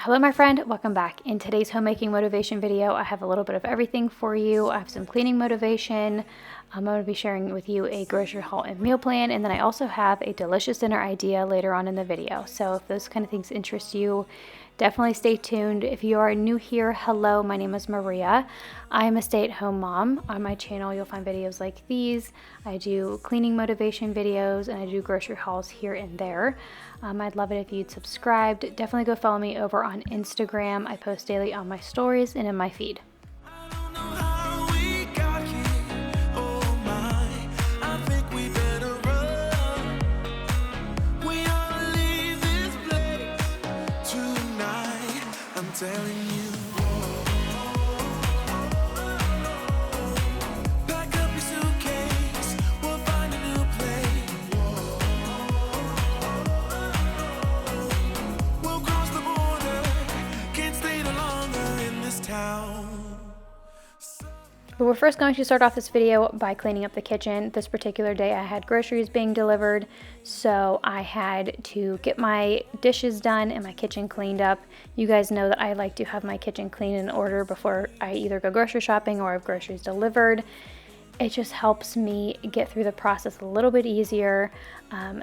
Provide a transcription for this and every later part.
Hello my friend, welcome back. In today's homemaking motivation video, I have a little bit of everything for you. I have some cleaning motivation. I'm going to be sharing with you a grocery haul and meal plan, and then I also have a delicious dinner idea later on in the video. So if those kind of things interest you, definitely stay tuned. If you are new here, hello, my name is Maria. I am a stay-at-home mom. On my channel, you'll find videos like these. I do cleaning motivation videos and I do grocery hauls here and there. I'd love it if you'd subscribed. Definitely go follow me over on Instagram. I post daily on my stories and in my feed. But we're first going to start off this video by cleaning up the kitchen. This particular day I had groceries being delivered, so I had to get my dishes done and my kitchen cleaned up. You guys know that I like to have my kitchen clean in order before I either go grocery shopping or have groceries delivered. It just helps me get through the process a little bit easier.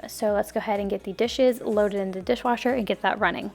So let's go ahead and get the dishes loaded in the dishwasher and get that running.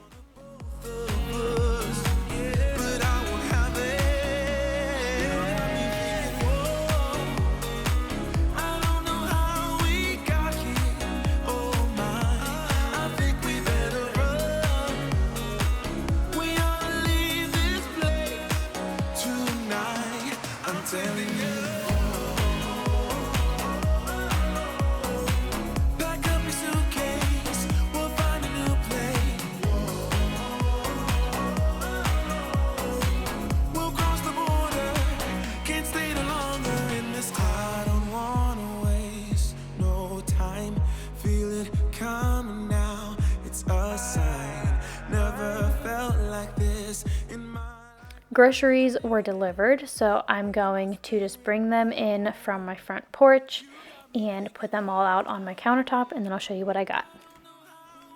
Groceries were delivered, so I'm going to just bring them in from my front porch and put them all out on my countertop, and then I'll show you what I got.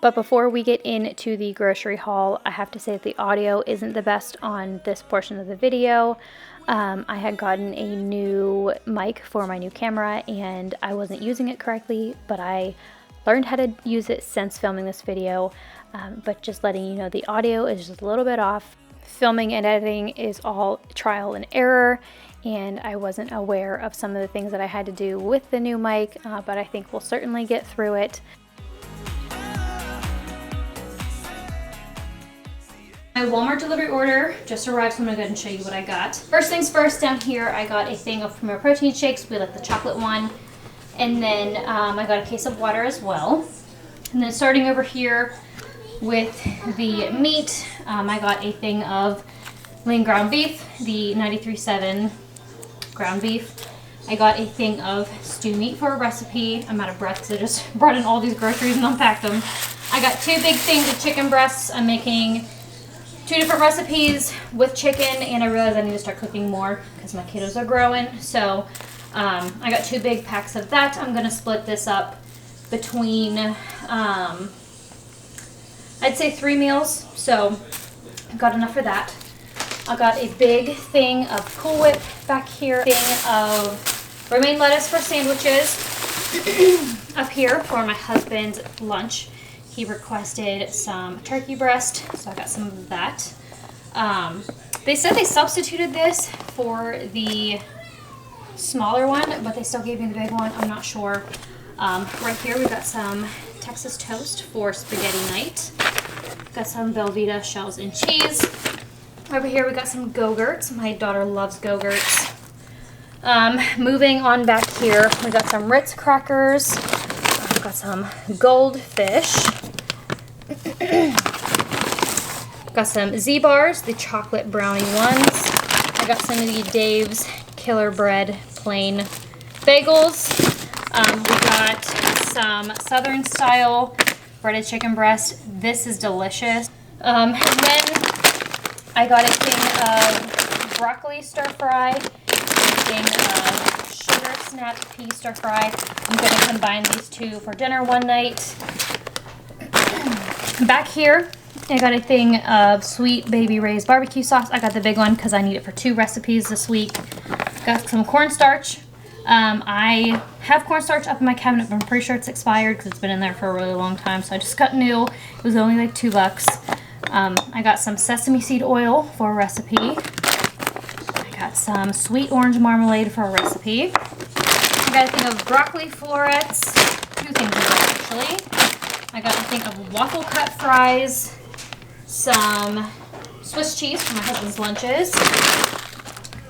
But before we get into the grocery haul, I have to say that the audio isn't the best on this portion of the video. I had gotten a new mic for my new camera and I wasn't using it correctly, but I learned how to use it since filming this video. But just letting you know, the audio is just a little bit off. Filming and editing is all trial and error, and I wasn't aware of some of the things that I had to do with the new mic, but I think we'll certainly get through it. My Walmart delivery order just arrived, so I'm gonna go ahead and show you what I got. First things first, down here I got a thing of Premier protein shakes. We like the chocolate one, and then I got a case of water as well. And then starting over here with the meat, I got a thing of lean ground beef, the 93.7 ground beef. I got a thing of stew meat for a recipe. I'm out of breath because I just brought in all these groceries and unpacked them. I got 2 big things of chicken breasts. I'm making 2 different recipes with chicken, and I realized I need to start cooking more because my kiddos are growing. So I got 2 big packs of that. I'm going to split this up between I'd say 3 meals, so I've got enough for that. I got a big thing of Cool Whip back here, thing of romaine lettuce for sandwiches. Up here for my husband's lunch, he requested some turkey breast, so I got some of that. They said they substituted this for the smaller one, but they still gave me the big one. I'm not sure. Right here we got some Texas toast for spaghetti night. Got some Velveeta shells and cheese. Over here we got some Go-Gurts. My daughter loves Go-Gurts. Moving on back here, we got some Ritz crackers. Got some goldfish. Got some Z-bars, the chocolate brownie ones. I got some of the Dave's Killer Bread plain bagels. We got some Southern style breaded chicken breast. This is delicious. And then I got a thing of broccoli stir fry, a thing of sugar snap pea stir fry. I'm going to combine these two for dinner one night. Back here, I got a thing of Sweet Baby Ray's barbecue sauce. I got the big one because I need it for 2 recipes this week. Got some cornstarch. I have cornstarch up in my cabinet, but I'm pretty sure it's expired because it's been in there for a really long time. So I just got new. It was only like $2. I got some sesame seed oil for a recipe. I got some sweet orange marmalade for a recipe. I got a thing of broccoli florets. 2 things of it actually. I got a thing of waffle cut fries. Some Swiss cheese for my husband's lunches.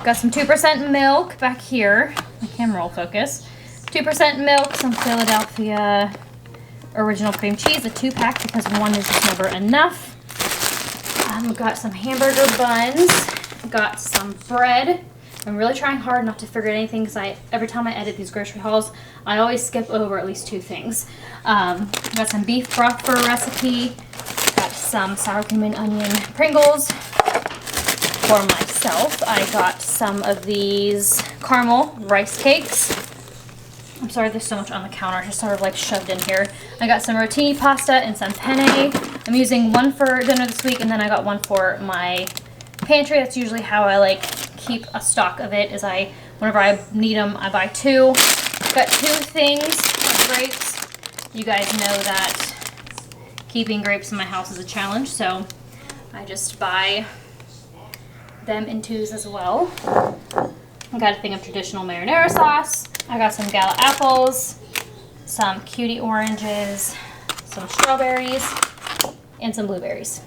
Got some 2% milk back here. My camera will focus. 2% milk, some Philadelphia original cream cheese, a 2-pack because 1 is just never enough. Got some hamburger buns. Got some bread. I'm really trying hard not to forget anything because every time I edit these grocery hauls, I always skip over at least 2 things. Got some beef broth for a recipe. Got some sour cream and onion Pringles. For myself, I got some of these caramel rice cakes. I'm sorry there's so much on the counter, just sort of like shoved in here. I got some rotini pasta and some penne. I'm using 1 for dinner this week, and then I got 1 for my pantry. That's usually how I like keep a stock of it, is whenever I need them, I buy 2. Got 2 things of grapes. You guys know that keeping grapes in my house is a challenge, so I just buy them in 2s as well. I got a thing of traditional marinara sauce. I got some gala apples, some cutie oranges, some strawberries, and some blueberries.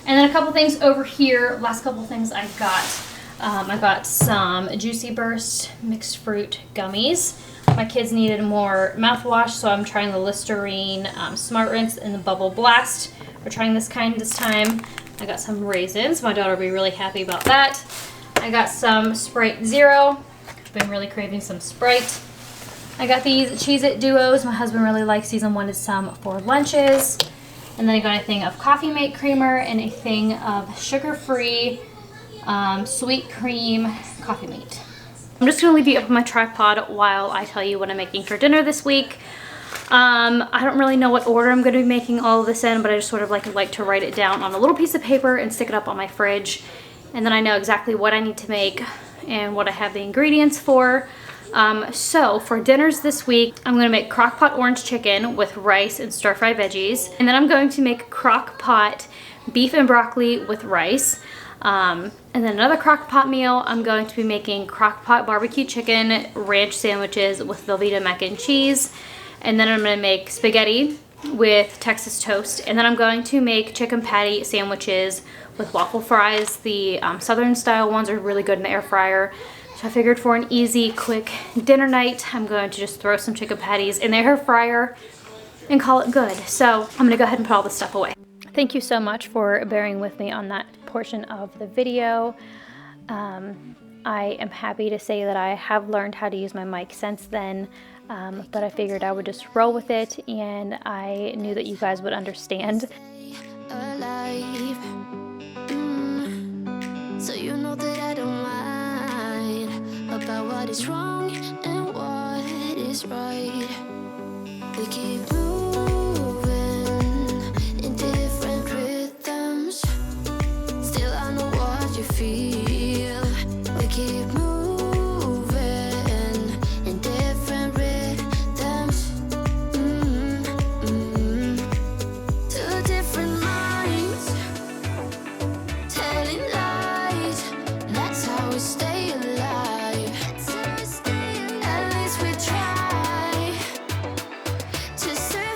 And then a couple things over here. Last couple things I got some Juicy Burst mixed fruit gummies. My kids needed more mouthwash, so I'm trying the Listerine Smart Rinse and the Bubble Blast. We're trying this kind this time. I got some raisins. My daughter will be really happy about that. I got some Sprite Zero. I've been really craving some Sprite. I got these Cheez-It Duos. My husband really likes these and wanted some for lunches. And then I got a thing of Coffee Mate creamer and a thing of sugar-free sweet cream Coffee Mate. I'm just going to leave you up on my tripod while I tell you what I'm making for dinner this week. I don't really know what order I'm going to be making all of this in, but I just sort of like to write it down on a little piece of paper and stick it up on my fridge. And then I know exactly what I need to make and what I have the ingredients for. So for dinners this week, I'm going to make crock pot orange chicken with rice and stir-fry veggies. And then I'm going to make crock pot beef and broccoli with rice. And then another crock pot meal, I'm going to be making crock pot barbecue chicken ranch sandwiches with Velveeta mac and cheese. And then I'm going to make spaghetti with Texas toast. And then I'm going to make chicken patty sandwiches with waffle fries. The southern style ones are really good in the air fryer. So I figured for an easy, quick dinner night, I'm going to just throw some chicken patties in the air fryer and call it good. So I'm going to go ahead and put all this stuff away. Thank you so much for bearing with me on that portion of the video. I am happy to say that I have learned how to use my mic since then. But I figured I would just roll with it, and I knew that you guys would understand. Alive. So you know that I don't mind about what is wrong and what is right. We keep moving in different rhythms. Still I know what you feel. We keep moving in different rhythms. Two different minds telling lies. That's how we stay alive. At least we try to say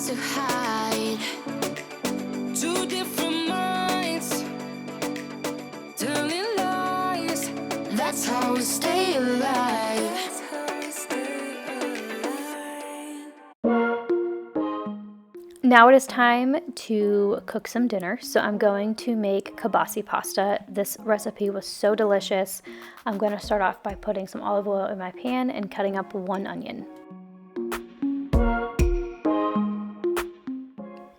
to hide. Two different minds, telling lies. That's how we stay alive. Now it is time to cook some dinner, so I'm going to make kibasi pasta. This recipe was so delicious. I'm going to start off by putting some olive oil in my pan and cutting up 1 onion.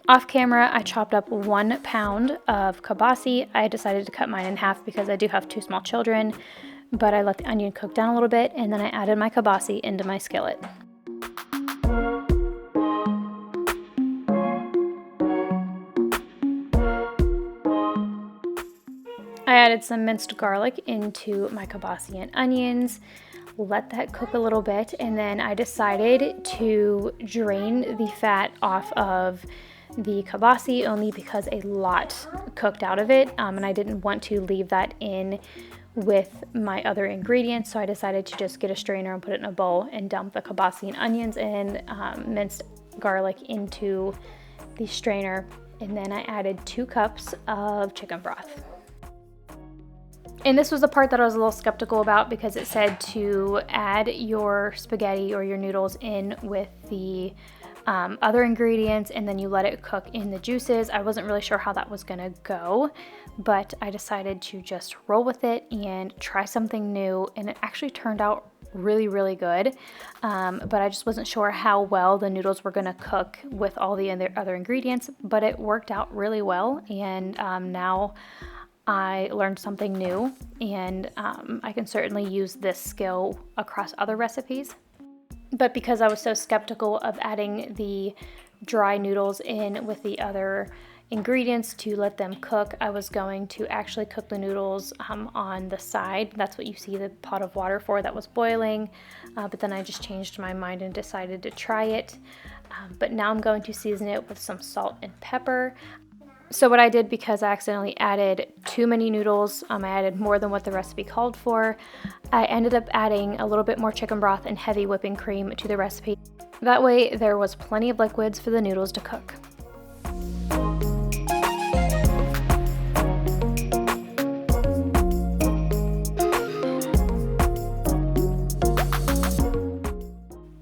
Off camera, I chopped up 1 pound of kibasi. I decided to cut mine in half because I do have 2 small children, but I let the onion cook down a little bit, and then I added my kibasi into my skillet. I added some minced garlic into my kibasi and onions, let that cook a little bit, and then I decided to drain the fat off of the kibasi only because a lot cooked out of it, and I didn't want to leave that in with my other ingredients, so I decided to just get a strainer and put it in a bowl and dump the kibasi and onions and minced garlic into the strainer, and then I added 2 cups of chicken broth. And this was the part that I was a little skeptical about because it said to add your spaghetti or your noodles in with the other ingredients and then you let it cook in the juices. I wasn't really sure how that was gonna go, but I decided to just roll with it and try something new, and it actually turned out really, really good. But I just wasn't sure how well the noodles were gonna cook with all the other ingredients, but it worked out really well, and now I learned something new, and I can certainly use this skill across other recipes. But because I was so skeptical of adding the dry noodles in with the other ingredients to let them cook, I was going to actually cook the noodles on the side. That's what you see the pot of water for that was boiling, but then I just changed my mind and decided to try it. But now I'm going to season it with some salt and pepper. So what I did, because I accidentally added too many noodles, I added more than what the recipe called for, I ended up adding a little bit more chicken broth and heavy whipping cream to the recipe. That way there was plenty of liquids for the noodles to cook.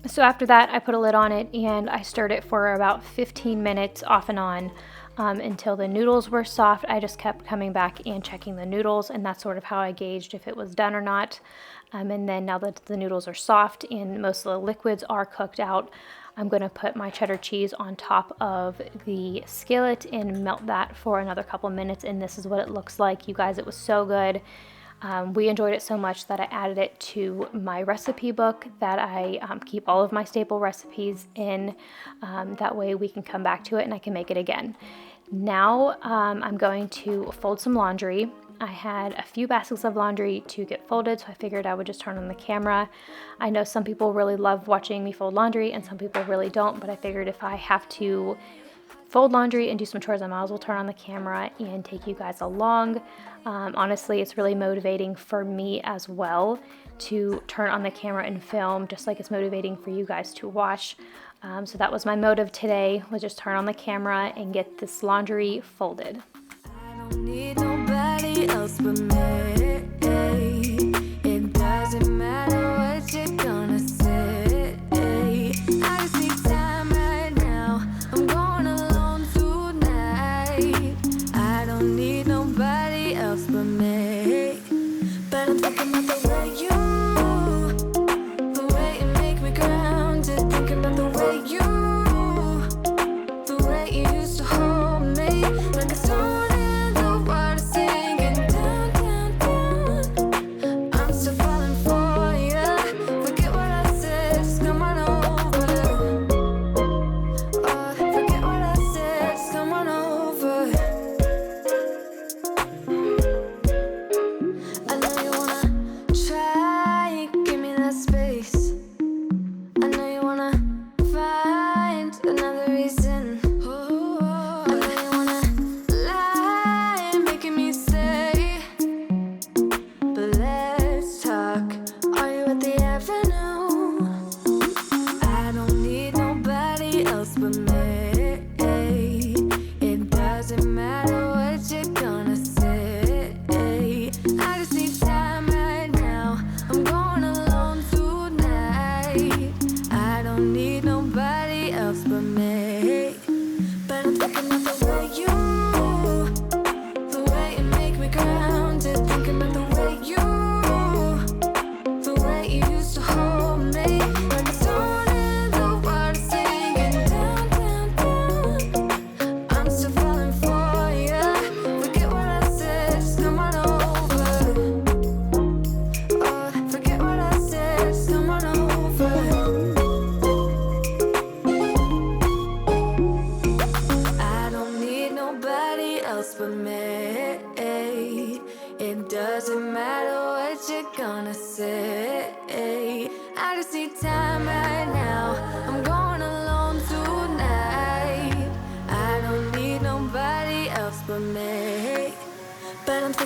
So after that, I put a lid on it and I stirred it for about 15 minutes off and on. Until the noodles were soft. I just kept coming back and checking the noodles, and that's sort of how I gauged if it was done or not. And then now that the noodles are soft and most of the liquids are cooked out, I'm going to put my cheddar cheese on top of the skillet and melt that for another couple minutes, and this is what it looks like. You guys, it was so good. We enjoyed it so much that I added it to my recipe book that I keep all of my staple recipes in. That way we can come back to it and I can make it again. Now I'm going to fold some laundry. I had a few baskets of laundry to get folded, so I figured I would just turn on the camera. I know some people really love watching me fold laundry and some people really don't, but I figured if I have to fold laundry and do some chores, I might as well turn on the camera and take you guys along. Honestly, it's really motivating for me as well to turn on the camera and film, just like it's motivating for you guys to watch. So that was my motive today, was just turn on the camera and get this laundry folded. I don't need nobody else but me. It doesn't matter what you're gonna say. I just need time right now. I'm going alone tonight. I don't need nobody else but me. But I'm thinking about the way you move, the way you make me grounded. Thinking about the way the way you used to hold me like a stone in the water, singing down, down.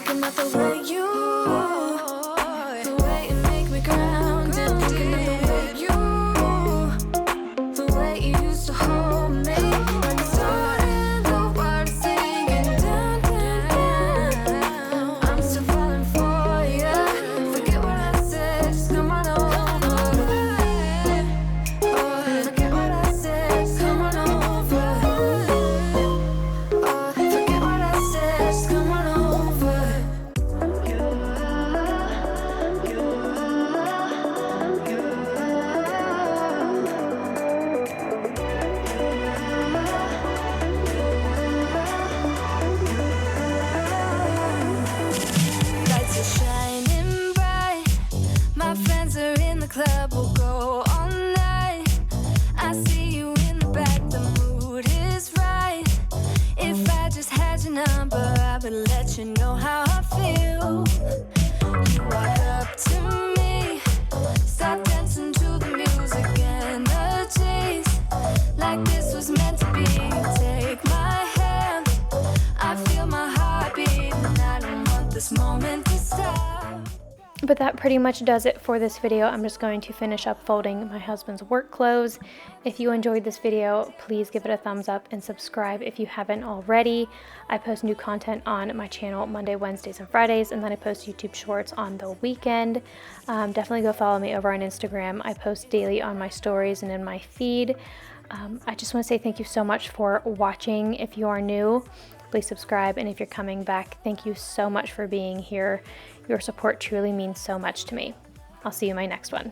Thinking about the way the way you make me grounded. Thinking about the way you used to hold me. When you started the world singing down, down, down. I'm still falling for you. Forget what I said, just come on over. Oh, forget what I said, just come on over. Oh, forget what I said, just come on over. Lights are shining bright. My friends are in the club, we'll go all night. I see you in the back, the mood is right. If I just had your number, I would let you know how I feel. You walk up to me, start dancing to the music, energies like this was meant to be. Take my hand, I feel my heart beat, and I don't want this moment to stop. But that pretty much does it for this video. I'm just going to finish up folding my husband's work clothes. If you enjoyed this video, please give it a thumbs up and subscribe if you haven't already. I post new content on my channel Monday, Wednesdays, and Fridays, and then I post YouTube shorts on the weekend. Definitely go follow me over on Instagram. I post daily on my stories and in my feed. I just want to say thank you so much for watching. If you are new, please subscribe, and if you're coming back, thank you so much for being here. Your support truly means so much to me. I'll see you in my next one.